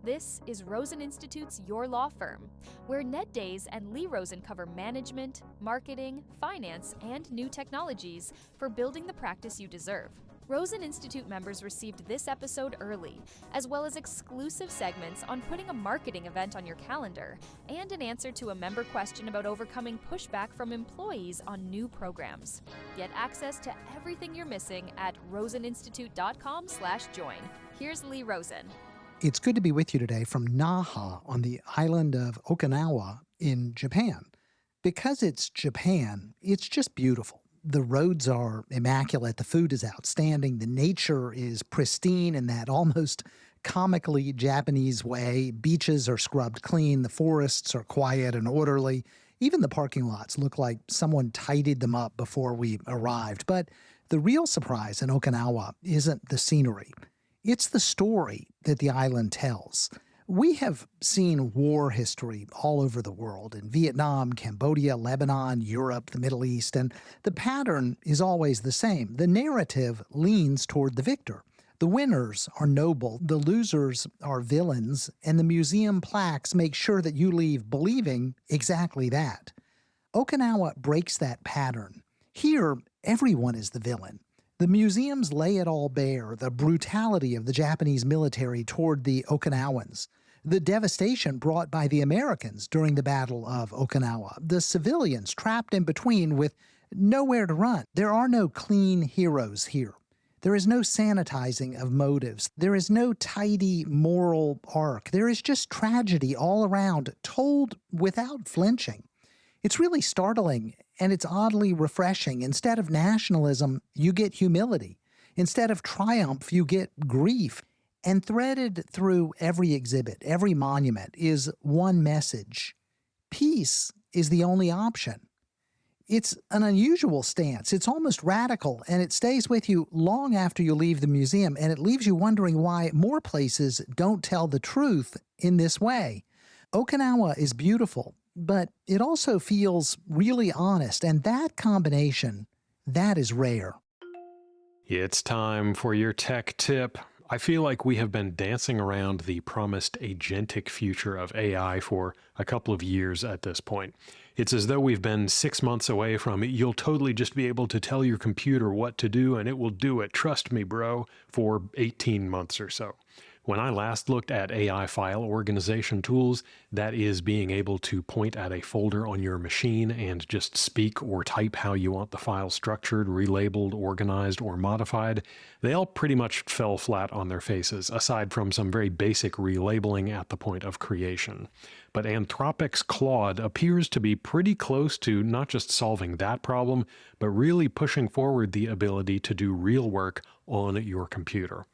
This is Rosen Institute's Your Law Firm, where Ned Days and Lee Rosen cover management, marketing, finance, and new technologies for building the practice you deserve. Rosen Institute members received this episode early, as well as exclusive segments on putting a marketing event on your calendar, and an answer to a member question about overcoming pushback from employees on new programs. Get access to everything you're missing at roseninstitute.com/join. Here's Lee Rosen. It's good to be with you today from Naha on the island of Okinawa in Japan. Because it's Japan, it's just beautiful. The roads are immaculate, the food is outstanding, the nature is pristine in that almost comically Japanese way. Beaches are scrubbed clean, the forests are quiet and orderly. Even the parking lots look like someone tidied them up before we arrived. But the real surprise in Okinawa isn't the scenery. It's the story that the island tells. We have seen war history all over the world, in Vietnam, Cambodia, Lebanon, Europe, the Middle East, and the pattern is always the same. The narrative leans toward the victor. The winners are noble, the losers are villains, and the museum plaques make sure that you leave believing exactly that. Okinawa breaks that pattern. Here, everyone is the villain. The museums lay it all bare, the brutality of the Japanese military toward the Okinawans, the devastation brought by the Americans during the Battle of Okinawa, the civilians trapped in between with nowhere to run. There are no clean heroes here. There is no sanitizing of motives. There is no tidy moral arc. There is just tragedy all around, told without flinching. It's really startling, and it's oddly refreshing. Instead of nationalism, you get humility. Instead of triumph, you get grief. And threaded through every exhibit, every monument, is one message. Peace is the only option. It's an unusual stance. It's almost radical, and it stays with you long after you leave the museum, and it leaves you wondering why more places don't tell the truth in this way. Okinawa is beautiful, but it also feels really honest, and that combination, that is rare. It's time for your tech tip. I feel like we have been dancing around the promised agentic future of AI for a couple of years at this point. It's as though we've been 6 months away from you'll totally just be able to tell your computer what to do and it will do it, trust me bro, for 18 months or so. When I last looked at AI file organization tools, that is being able to point at a folder on your machine and just speak or type how you want the file structured, relabeled, organized, or modified, they all pretty much fell flat on their faces, aside from some very basic relabeling at the point of creation. But Anthropic's Claude appears to be pretty close to not just solving that problem, but really pushing forward the ability to do real work on your computer.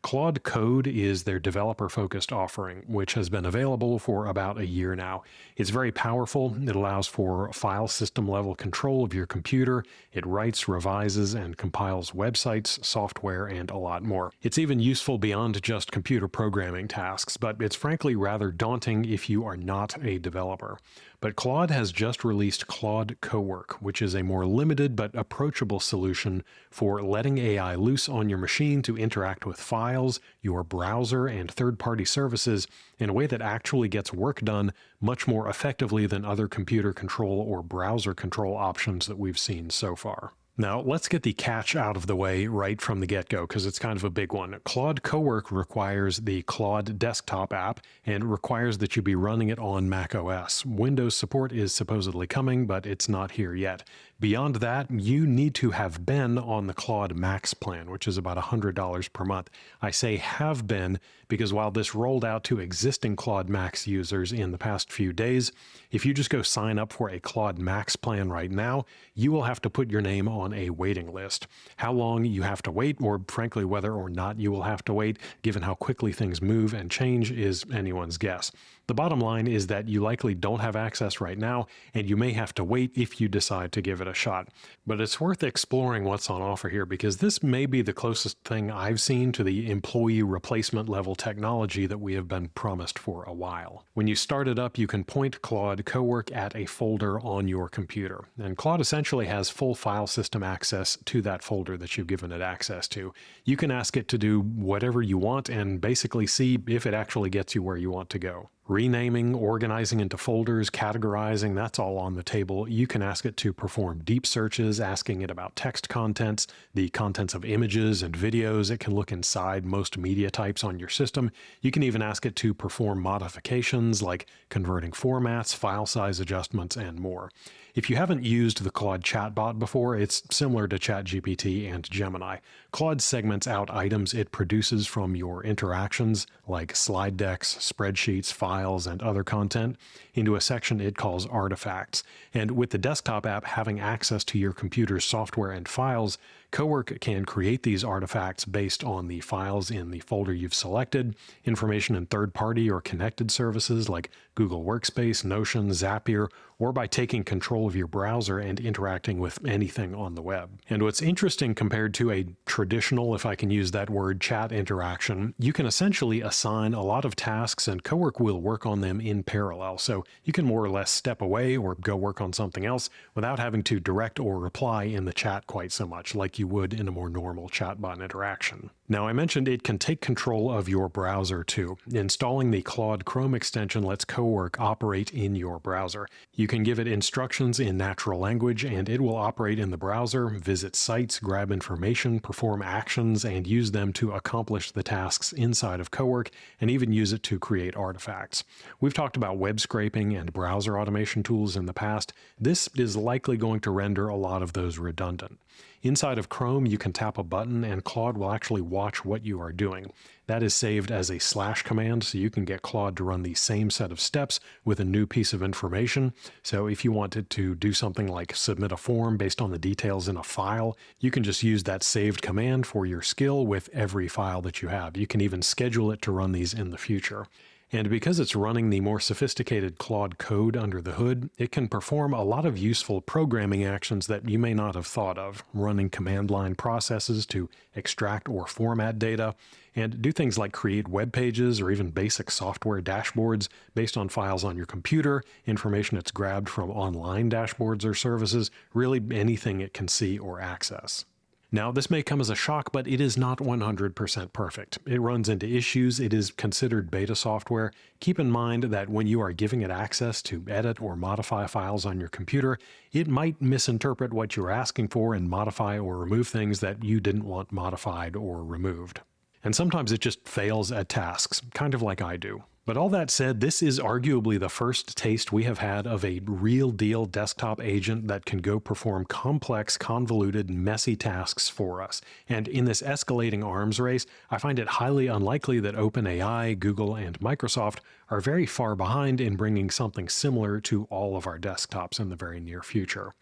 Claude Code is their developer-focused offering, which has been available for about a year now. It's very powerful. It allows for file system-level control of your computer. It writes, revises, and compiles websites, software, and a lot more. It's even useful beyond just computer programming tasks, but it's frankly rather daunting if you are not a developer. But Claude has just released Claude Cowork, which is a more limited but approachable solution for letting AI loose on your machine to interact with files, your browser, and third-party services in a way that actually gets work done much more effectively than other computer control or browser control options that we've seen so far. Now, let's get the catch out of the way right from the get-go, because it's kind of a big one. Claude Cowork requires the Claude desktop app and requires that you be running it on Mac OS. Windows support is supposedly coming, but it's not here yet. Beyond that, you need to have been on the Claude Max plan, which is about $100 per month. I say have been because while this rolled out to existing Claude Max users in the past few days, if you just go sign up for a Claude Max plan right now, you will have to put your name on a waiting list. How long you have to wait, or frankly whether or not you will have to wait, given how quickly things move and change, is anyone's guess. The bottom line is that you likely don't have access right now, and you may have to wait if you decide to give it a shot. But it's worth exploring what's on offer here, because this may be the closest thing I've seen to the employee replacement level technology that we have been promised for a while. When you start it up, you can point Claude Cowork at a folder on your computer. And Claude essentially has full file system custom access to that folder that you've given it access to. You can ask it to do whatever you want and basically see if it actually gets you where you want to go. Renaming, organizing into folders, categorizing, that's all on the table. You can ask it to perform deep searches, asking it about text contents, the contents of images and videos. It can look inside most media types on your system. You can even ask it to perform modifications like converting formats, file size adjustments, and more. If you haven't used the Claude chatbot before, it's similar to ChatGPT and Gemini. Claude segments out items it produces from your interactions, like slide decks, spreadsheets, files, and other content, into a section it calls artifacts. And with the desktop app having access to your computer's software and files, Cowork can create these artifacts based on the files in the folder you've selected, information in third-party or connected services like Google Workspace, Notion, Zapier, or by taking control of your browser and interacting with anything on the web. And what's interesting compared to a traditional, if I can use that word, chat interaction, you can essentially assign a lot of tasks and Cowork will work on them in parallel. So you can more or less step away or go work on something else without having to direct or reply in the chat quite so much like you would in a more normal chatbot interaction. Now, I mentioned it can take control of your browser too. Installing the Claude Chrome extension lets Cowork operate in your browser. You can give it instructions in natural language and it will operate in the browser, visit sites, grab information, perform actions, and use them to accomplish the tasks inside of Cowork, and even use it to create artifacts. We've talked about web scraping and browser automation tools in the past. This is likely going to render a lot of those redundant. Inside of Chrome, you can tap a button and Claude will actually watch what you are doing. That is saved as a / command, so you can get Claude to run the same set of steps with a new piece of information. So if you wanted to do something like submit a form based on the details in a file, you can just use that saved command for your skill with every file that you have. You can even schedule it to run these in the future. And because it's running the more sophisticated Claude code under the hood, it can perform a lot of useful programming actions that you may not have thought of, running command line processes to extract or format data, and do things like create web pages or even basic software dashboards based on files on your computer, information it's grabbed from online dashboards or services, really anything it can see or access. Now, this may come as a shock, but it is not 100% perfect. It runs into issues. It is considered beta software. Keep in mind that when you are giving it access to edit or modify files on your computer, it might misinterpret what you're asking for and modify or remove things that you didn't want modified or removed. And sometimes it just fails at tasks, kind of like I do. But all that said, this is arguably the first taste we have had of a real deal desktop agent that can go perform complex, convoluted, messy tasks for us. And in this escalating arms race, I find it highly unlikely that OpenAI, Google, and Microsoft are very far behind in bringing something similar to all of our desktops in the very near future.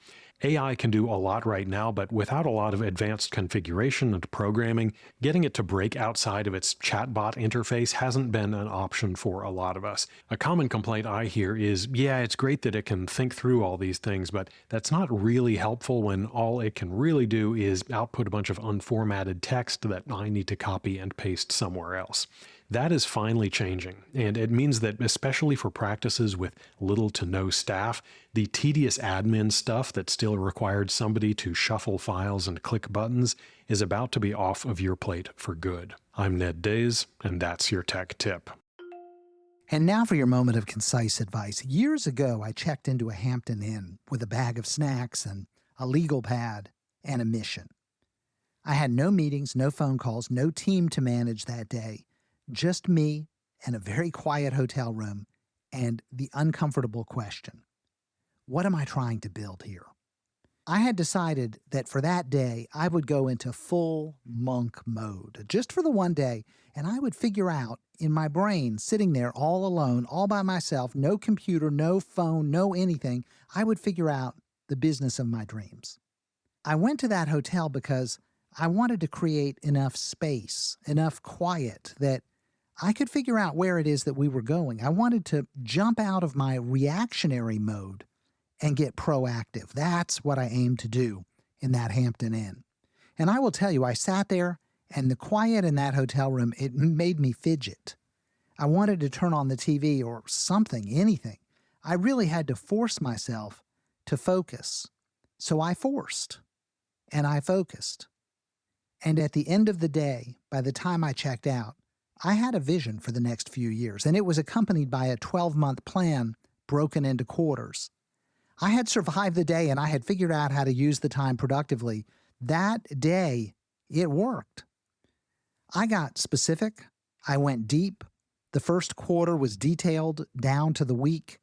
AI can do a lot right now, but without a lot of advanced configuration and programming, getting it to break outside of its chatbot interface hasn't been an option for a lot of us. A common complaint I hear is, yeah, it's great that it can think through all these things, but that's not really helpful when all it can really do is output a bunch of unformatted text that I need to copy and paste somewhere else. That is finally changing, and it means that especially for practices with little to no staff, the tedious admin stuff that still required somebody to shuffle files and click buttons is about to be off of your plate for good. I'm Ned Days, and that's your tech tip. And now for your moment of concise advice. Years ago, I checked into a Hampton Inn with a bag of snacks and a legal pad and a mission. I had no meetings, no phone calls, no team to manage that day. Just me and a very quiet hotel room and the uncomfortable question, what am I trying to build here? I had decided that for that day, I would go into full monk mode just for the one day, and I would figure out in my brain, sitting there all alone, all by myself, no computer, no phone, no anything, I would figure out the business of my dreams. I went to that hotel because I wanted to create enough space, enough quiet that I could figure out where it is that we were going. I wanted to jump out of my reactionary mode and get proactive. That's what I aimed to do in that Hampton Inn. And I will tell you, I sat there and the quiet in that hotel room, it made me fidget. I wanted to turn on the TV or something, anything. I really had to force myself to focus. So I forced. and I focused. And at the end of the day, by the time I checked out, I had a vision for the next few years, and it was accompanied by a 12-month plan broken into quarters. I had survived the day and I had figured out how to use the time productively. That day, it worked. I got specific. I went deep. The first quarter was detailed down to the week.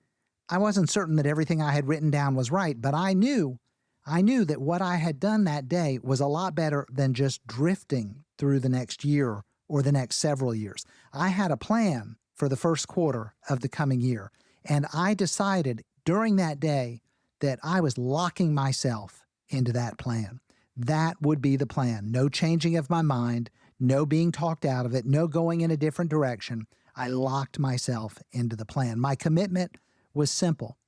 I wasn't certain that everything I had written down was right, but I knew that what I had done that day was a lot better than just drifting through the next year or the next several years. I had a plan for the first quarter of the coming year, and I decided during that day that I was locking myself into that plan. That would be the plan. No changing of my mind, no being talked out of it, no going in a different direction. I locked myself into the plan. My commitment was simple.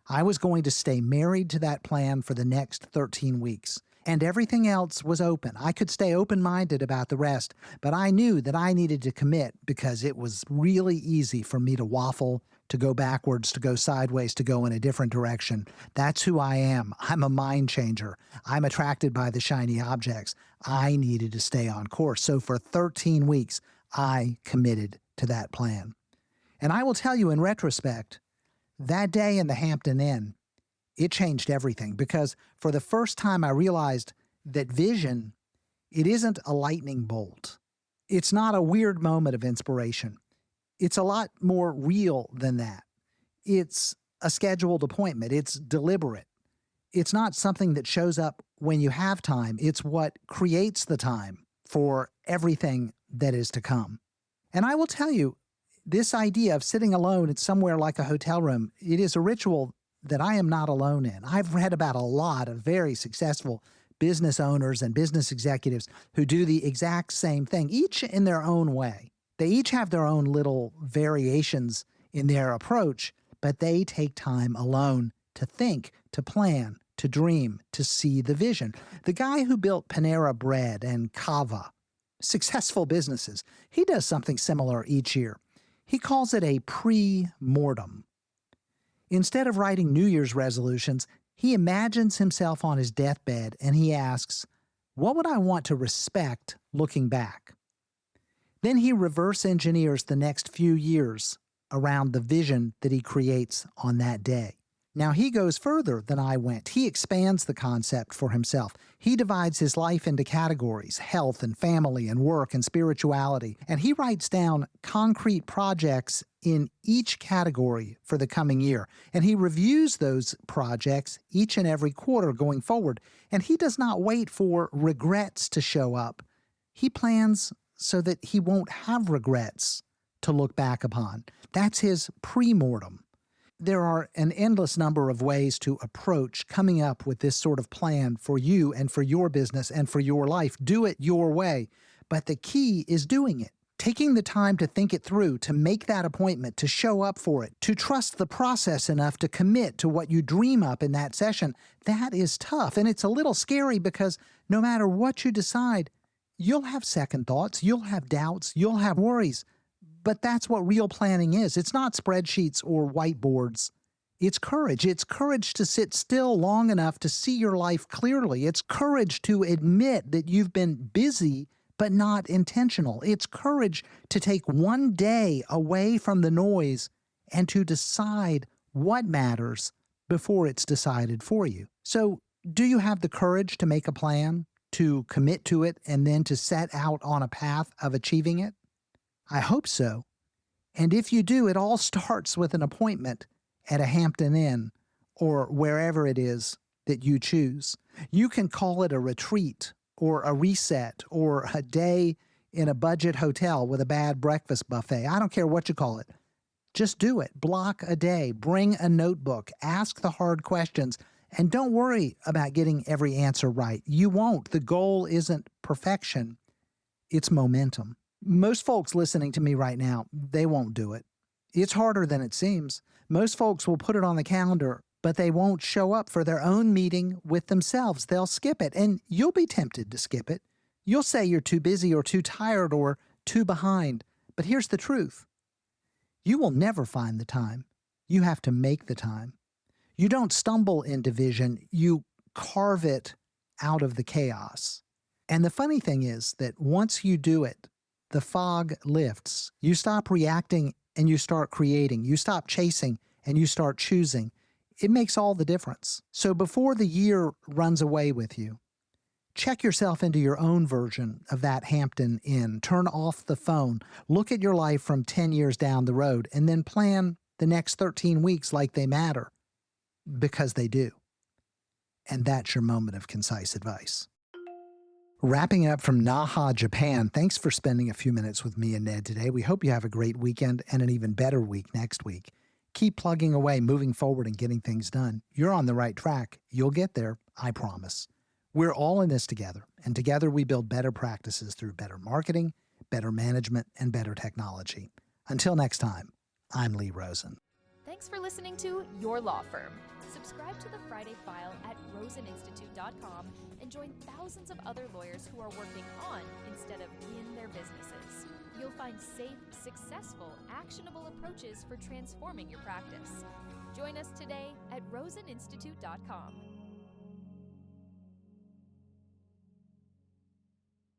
I was going to stay married to that plan for the next 13 weeks, and everything else was open. I could stay open-minded about the rest, but I knew that I needed to commit because it was really easy for me to waffle, to go backwards, to go sideways, to go in a different direction. That's who I am. I'm a mind changer. I'm attracted by the shiny objects. I needed to stay on course. So for 13 weeks, I committed to that plan. And I will tell you in retrospect, that day in the Hampton Inn, it changed everything because for the first time I realized that vision, it isn't a lightning bolt. It's not a weird moment of inspiration. It's a lot more real than that. It's a scheduled appointment. It's deliberate. It's not something that shows up when you have time. It's what creates the time for everything that is to come. And I will tell you, this idea of sitting alone in somewhere like a hotel room, it is a ritual that I am not alone in. I've read about a lot of very successful business owners and business executives who do the exact same thing, each in their own way. They each have their own little variations in their approach, but they take time alone to think, to plan, to dream, to see the vision. The guy who built Panera Bread and Cava, successful businesses, he does something similar each year. He calls it a pre-mortem. Instead of writing New Year's resolutions, he imagines himself on his deathbed and he asks, what would I want to respect looking back? Then he reverse engineers the next few years around the vision that he creates on that day. Now, he goes further than I went. He expands the concept for himself. He divides his life into categories, health and family and work and spirituality, and he writes down concrete projects in each category for the coming year. And he reviews those projects each and every quarter going forward. And he does not wait for regrets to show up. He plans so that he won't have regrets to look back upon. That's his pre-mortem. There are an endless number of ways to approach coming up with this sort of plan for you and for your business and for your life. Do it your way. But the key is doing it. Taking the time to think it through, to make that appointment, to show up for it, to trust the process enough to commit to what you dream up in that session, that is tough. And it's a little scary because no matter what you decide, you'll have second thoughts, you'll have doubts, you'll have worries. But that's what real planning is. It's not spreadsheets or whiteboards. It's courage. It's courage to sit still long enough to see your life clearly. It's courage to admit that you've been busy but not intentional. It's courage to take one day away from the noise and to decide what matters before it's decided for you. So, do you have the courage to make a plan, to commit to it, and then to set out on a path of achieving it? I hope so. And if you do, it all starts with an appointment at a Hampton Inn or wherever it is that you choose. You can call it a retreat or a reset or a day in a budget hotel with a bad breakfast buffet. I don't care what you call it. Just do it. Block a day. Bring a notebook. Ask the hard questions. And don't worry about getting every answer right. You won't. The goal isn't perfection. It's momentum. Most folks listening to me right now, they won't do it. It's harder than it seems. Most folks will put it on the calendar, but they won't show up for their own meeting with themselves. They'll skip it, and you'll be tempted to skip it. You'll say you're too busy or too tired or too behind. But here's the truth. You will never find the time. You have to make the time. You don't stumble into vision. You carve it out of the chaos. And the funny thing is that once you do it, the fog lifts. You stop reacting and you start creating. You stop chasing and you start choosing. It makes all the difference. So before the year runs away with you, check yourself into your own version of that Hampton Inn. Turn off the phone. Look at your life from 10 years down the road and then plan the next 13 weeks like they matter, because they do. And that's your moment of concise advice. Wrapping up from Naha, Japan, thanks for spending a few minutes with me and Ned today. We hope you have a great weekend and an even better week next week. Keep plugging away, moving forward, and getting things done. You're on the right track. You'll get there, I promise. We're all in this together, and together we build better practices through better marketing, better management, and better technology. Until next time, I'm Lee Rosen. Thanks for listening to Your Law Firm. Subscribe to the Friday File at roseninstitute.com and join thousands of other lawyers who are working on instead of in their businesses. You'll find safe, successful, actionable approaches for transforming your practice. Join us today at roseninstitute.com.